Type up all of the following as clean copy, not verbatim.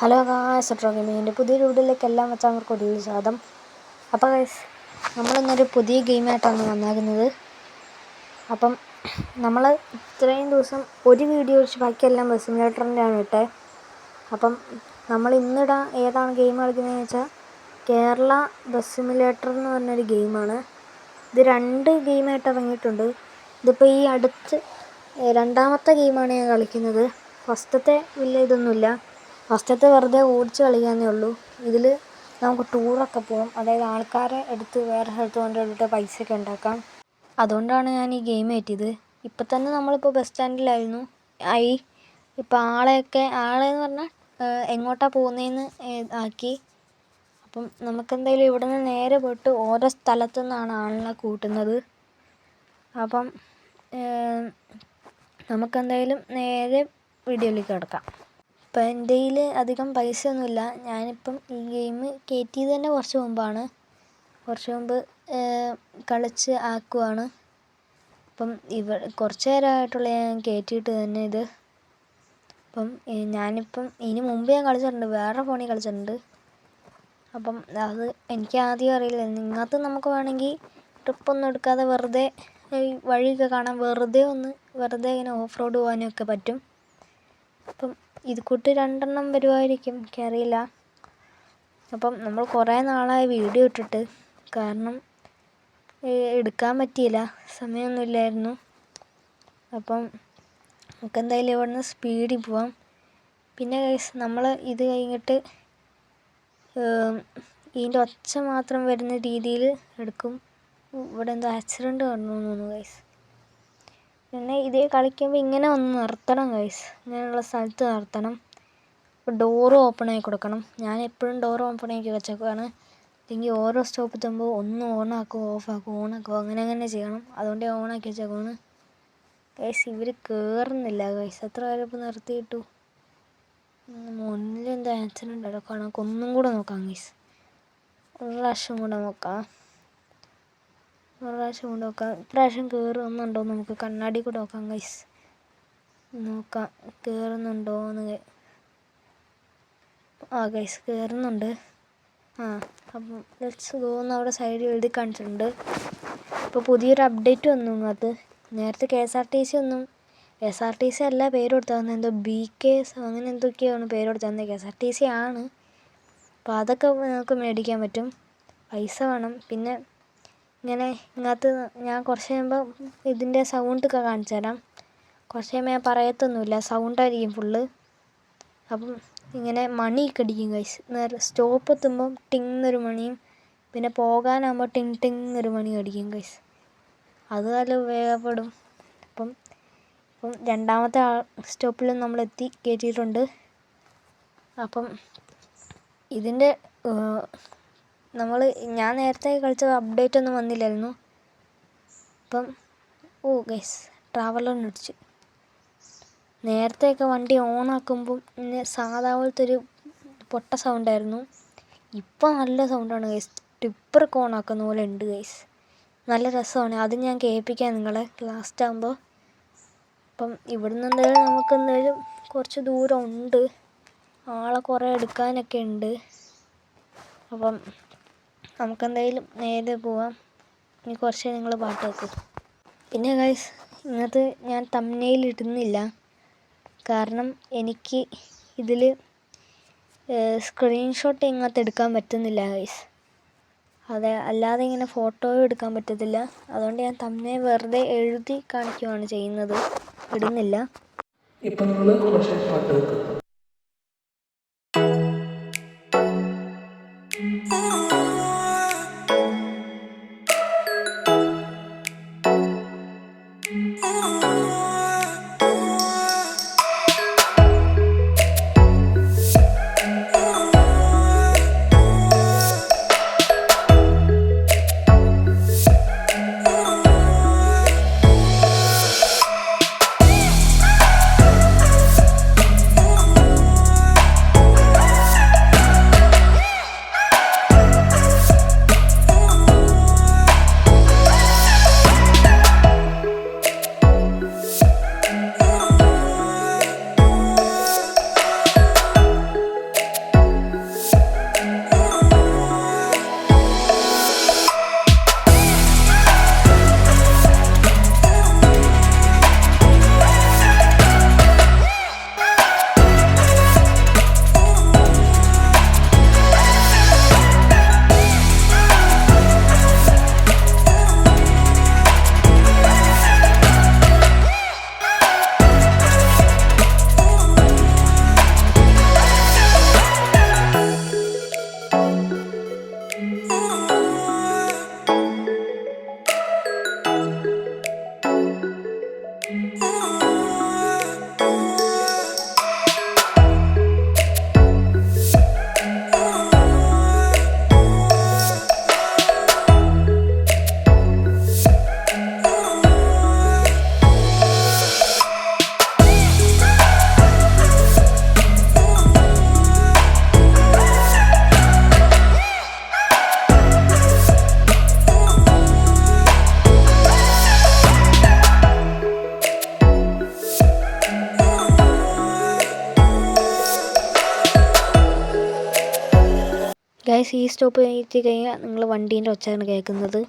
Hello guys, ഗെയിമിങ്ങിൻ്റെ പുതിയൊരു വീഡിയോയിലേക്ക് എല്ലാ മച്ചാന്മാർക്കും ഒരു സ്വാഗതം. അപ്പോൾ ഗായ്സ്, നമ്മളിന്നൊരു പുതിയ ഗെയിമായിട്ടാണ് വന്നേക്കുന്നത്. അപ്പം നമ്മൾ ഇത്രയും ദിവസം ഒരു വീഡിയോ വെച്ച് ബാക്കിയെല്ലാം ബസ് സിമുലേറ്ററിൻ്റെ ആണ് ഇട്ടേ. അപ്പം നമ്മൾ ഇന്നിടാൻ ഏതാണ് ഗെയിം കളിക്കുന്നതെന്ന് വെച്ചാൽ കേരള ബസ് സിമുലേറ്റർ എന്ന് പറഞ്ഞൊരു ഗെയിമാണ്. ഇത് 2 ഗെയിമായിട്ട് ഇറങ്ങിയിട്ടുണ്ട്. ഇതിപ്പോൾ ഈ അടുത്ത് രണ്ടാമത്തെ ഗെയിമാണ് ഞാൻ കളിക്കുന്നത്. ഫസ്റ്റത്തെ വലിയ ഇതൊന്നുമില്ല. ഫസ്റ്റത്തെ വെറുതെ ഓടിച്ച് കളിക്കാന്നേ ഉള്ളൂ. ഇതിൽ നമുക്ക് ടൂറൊക്കെ പോകാം, അതായത് ആൾക്കാരെ എടുത്ത് വേറെ സ്ഥലത്ത് കൊണ്ടുപോയിട്ട് പൈസയൊക്കെ ഉണ്ടാക്കാം. അതുകൊണ്ടാണ് ഞാൻ ഈ ഗെയിം കയറ്റിയത്. ഇപ്പം തന്നെ നമ്മളിപ്പോൾ ബസ് സ്റ്റാൻഡിലായിരുന്നു ഇപ്പം ആളെന്ന് പറഞ്ഞാൽ എങ്ങോട്ടാണ് പോകുന്നതെന്ന് ആക്കി. അപ്പം നമുക്കെന്തായാലും ഇവിടെ നിന്ന് നേരെ പോയിട്ട് ഓരോ സ്ഥലത്തു നിന്നാണ് ആളിനെ കൂട്ടുന്നത്. അപ്പം നമുക്കെന്തായാലും നേരെ വീഡിയോയിലേക്ക് കിടക്കാം. ഇപ്പം എൻ്റെ കയ്യിൽ അധികം പൈസ ഒന്നുമില്ല. ഞാനിപ്പം ഈ ഗെയിം കയറ്റിയത് തന്നെ കുറച്ച് മുമ്പ് കളിച്ച് ആക്കുവാണ്. അപ്പം കുറച്ച് നേരമായിട്ടുള്ള ഞാൻ കയറ്റിയിട്ട് തന്നെ ഇത്. അപ്പം ഞാനിപ്പം ഇതിന് മുമ്പ് ഞാൻ കളിച്ചിട്ടുണ്ട്, വേറെ ഫോണിൽ കളിച്ചിട്ടുണ്ട്. അപ്പം അത് എനിക്ക് ആദ്യം അറിയില്ല. ഇതിനകത്ത് നമുക്ക് വേണമെങ്കിൽ ട്രിപ്പൊന്നും എടുക്കാതെ വെറുതെ വഴിയൊക്കെ കാണാൻ വെറുതെ ഇങ്ങനെ ഓഫ് റോഡ് പോകാനൊക്കെ പറ്റും. അപ്പം ഇത് കൂട്ട് 2 എണ്ണം വരുമായിരിക്കും, എനിക്കറിയില്ല. അപ്പം നമ്മൾ കുറേ നാളായി വീഡിയോ ഇട്ടിട്ട്, കാരണം എടുക്കാൻ പറ്റിയില്ല, സമയമൊന്നുമില്ലായിരുന്നു. അപ്പം നമുക്കെന്തായാലും ഇവിടെ നിന്ന് സ്പീഡിൽ പോവാം. പിന്നെ നമ്മൾ ഇത് കഴിഞ്ഞിട്ട് ഇതിൻ്റെ ഒച്ച മാത്രം വരുന്ന രീതിയിൽ എടുക്കും. ഇവിടെ എന്തോ ആക്സിഡൻറ്റ് കണ്ടു തോന്നുന്നു ഗൈസ്. പിന്നെ ഇതേ കളിക്കുമ്പോൾ ഇങ്ങനെ ഒന്ന് നിർത്തണം ഗൈസ്, ഇങ്ങനെയുള്ള സ്ഥലത്ത് നിർത്തണം. ഡോറ് ഓപ്പൺ ആക്കി കൊടുക്കണം. ഞാൻ എപ്പോഴും ഡോർ ഓപ്പൺ ആക്കി വെച്ചേക്കുവാണ്. അല്ലെങ്കിൽ ഓരോ സ്റ്റോപ്പ് എത്തുമ്പോൾ ഒന്ന് ഓണാക്കും, ഓണാക്കും, അങ്ങനെ ചെയ്യണം. അതുകൊണ്ട് ഞാൻ ഓണാക്കി വെച്ചേക്കുവാണ് ഗൈസ്. ഇവർ കയറുന്നില്ല ഗൈസ്. എത്ര പേരെ ഇപ്പോൾ നിർത്തിയിട്ടു. മുന്നിലെന്തോ ആക്സിഡൻറ്റ് എടുക്കണം. ഒന്നും കൂടെ നോക്കാം ഗൈസ്, ഒരു പ്രാവശ്യം കൂടെ നോക്കാം. ഇപ്രാവശ്യം കയറുന്നുണ്ടോ നമുക്ക് കണ്ണാടി കൂടെ നോക്കാം ഗൈസ്. നോക്കാം കയറുന്നുണ്ടോയെന്ന്. ഗൈസ് കയറുന്നുണ്ട്. അപ്പം ലെറ്റ്സ് ഗോ എന്ന് അവിടെ സൈഡിൽ എഴുതി കാണിച്ചിട്ടുണ്ട്. ഇപ്പോൾ പുതിയൊരു അപ്ഡേറ്റ് വന്നു അത്. നേരത്തെ KSRTC അല്ല പേര് കൊടുത്താൽ എന്തോ BKS അങ്ങനെ എന്തൊക്കെയാണ് പേര് കൊടുത്താൽ. KSRTC ആണ്. അപ്പോൾ അതൊക്കെ നമുക്ക് മേടിക്കാൻ പറ്റും, പൈസ വേണം. പിന്നെ ഇങ്ങനെ ഇതിനകത്ത് ഞാൻ കുറച്ച് കഴിയുമ്പോൾ ഇതിൻ്റെ സൗണ്ടൊക്കെ കാണിച്ചു തരാം. കുറച്ച് കഴിയുമ്പോൾ ഞാൻ പറയത്തൊന്നുമില്ല, സൗണ്ടായിരിക്കും ഫുള്ള്. അപ്പം ഇങ്ങനെ മണിയൊക്കെ അടിക്കും ഗൈസ്. നേരെ സ്റ്റോപ്പ് എത്തുമ്പം ടിങ് എന്നൊരു മണിയും, പിന്നെ പോകാനാകുമ്പോൾ ടിങ് എന്നൊരു മണി അടിക്കും ഗൈസ്. അത് നല്ല ഉപയോഗപ്പെടും. അപ്പം രണ്ടാമത്തെ സ്റ്റോപ്പിലും നമ്മൾ കയറ്റിയിട്ടുണ്ട്. അപ്പം ഇതിൻ്റെ ഞാൻ നേരത്തെ കളിച്ച അപ്ഡേറ്റ് ഒന്നും വന്നില്ലായിരുന്നു. അപ്പം ഗൈസ് ട്രാവലറിന് അടിച്ചു. നേരത്തെയൊക്കെ വണ്ടി ഓണാക്കുമ്പം സാധാ പോലത്തെ ഒരു പൊട്ട സൗണ്ടായിരുന്നു. ഇപ്പം നല്ല സൗണ്ടാണ് ഗൈസ്. ടിപ്പറൊക്കെ ഓണാക്കുന്ന പോലെ ഉണ്ട് ഗൈസ്. നല്ല രസമാണ്. അത് ഞാൻ കേൾപ്പിക്കാം നിങ്ങളെ ലാസ്റ്റ് ആകുമ്പോൾ. അപ്പം ഇവിടുന്ന് എന്തായാലും കുറച്ച് ദൂരം ഉണ്ട്, ആളെ കുറേ എടുക്കാനൊക്കെ ഉണ്ട്. അപ്പം നമുക്കെന്തായാലും നേരെ പോവാം. ഇനി കുറച്ച് നിങ്ങൾ പാട്ട് വെക്കും. പിന്നെ ഗൈസ്, ഇന്നത്തെ ഞാൻ തംബ്നെയിൽ ഇടുന്നില്ല, കാരണം എനിക്ക് ഇതിൽ സ്ക്രീൻഷോട്ട് ഇങ്ങനത്തെ എടുക്കാൻ പറ്റുന്നില്ല ഗൈസ്. അല്ലാതെ ഇങ്ങനെ ഫോട്ടോ എടുക്കാൻ പറ്റത്തില്ല. അതുകൊണ്ട് ഞാൻ തംബ്നെയിൽ വെറുതെ എഴുതി കാണിക്കുകയാണ് ചെയ്യുന്നത്, ഇടുന്നില്ല. ഇപ്പം നമ്മൾ കുറച്ച് പാട്ട് വെക്കും. ഗൈസ് ഈ സ്റ്റോപ്പ് എത്തി കഴിഞ്ഞാൽ നിങ്ങൾ വണ്ടീൻ്റെ ഒച്ചയാണ് കേൾക്കുന്നത്.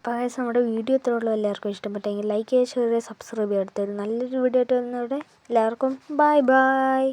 അപ്പോൾ ഗൈസ് നമ്മുടെ വീഡിയോ ഇത്രേ ഉള്ളൂ. എല്ലാവർക്കും ഇഷ്ടപ്പെട്ടെങ്കിൽ ലൈക്ക് ചെയ്യുക, ഷെയർ ചെയ്യുക, സബ്സ്ക്രൈബ് ചെയ്യുക. അടുത്തൊരു നല്ലൊരു വീഡിയോ ആയിട്ട് വരുന്നവിടെ എല്ലാവർക്കും ബൈ ബൈ.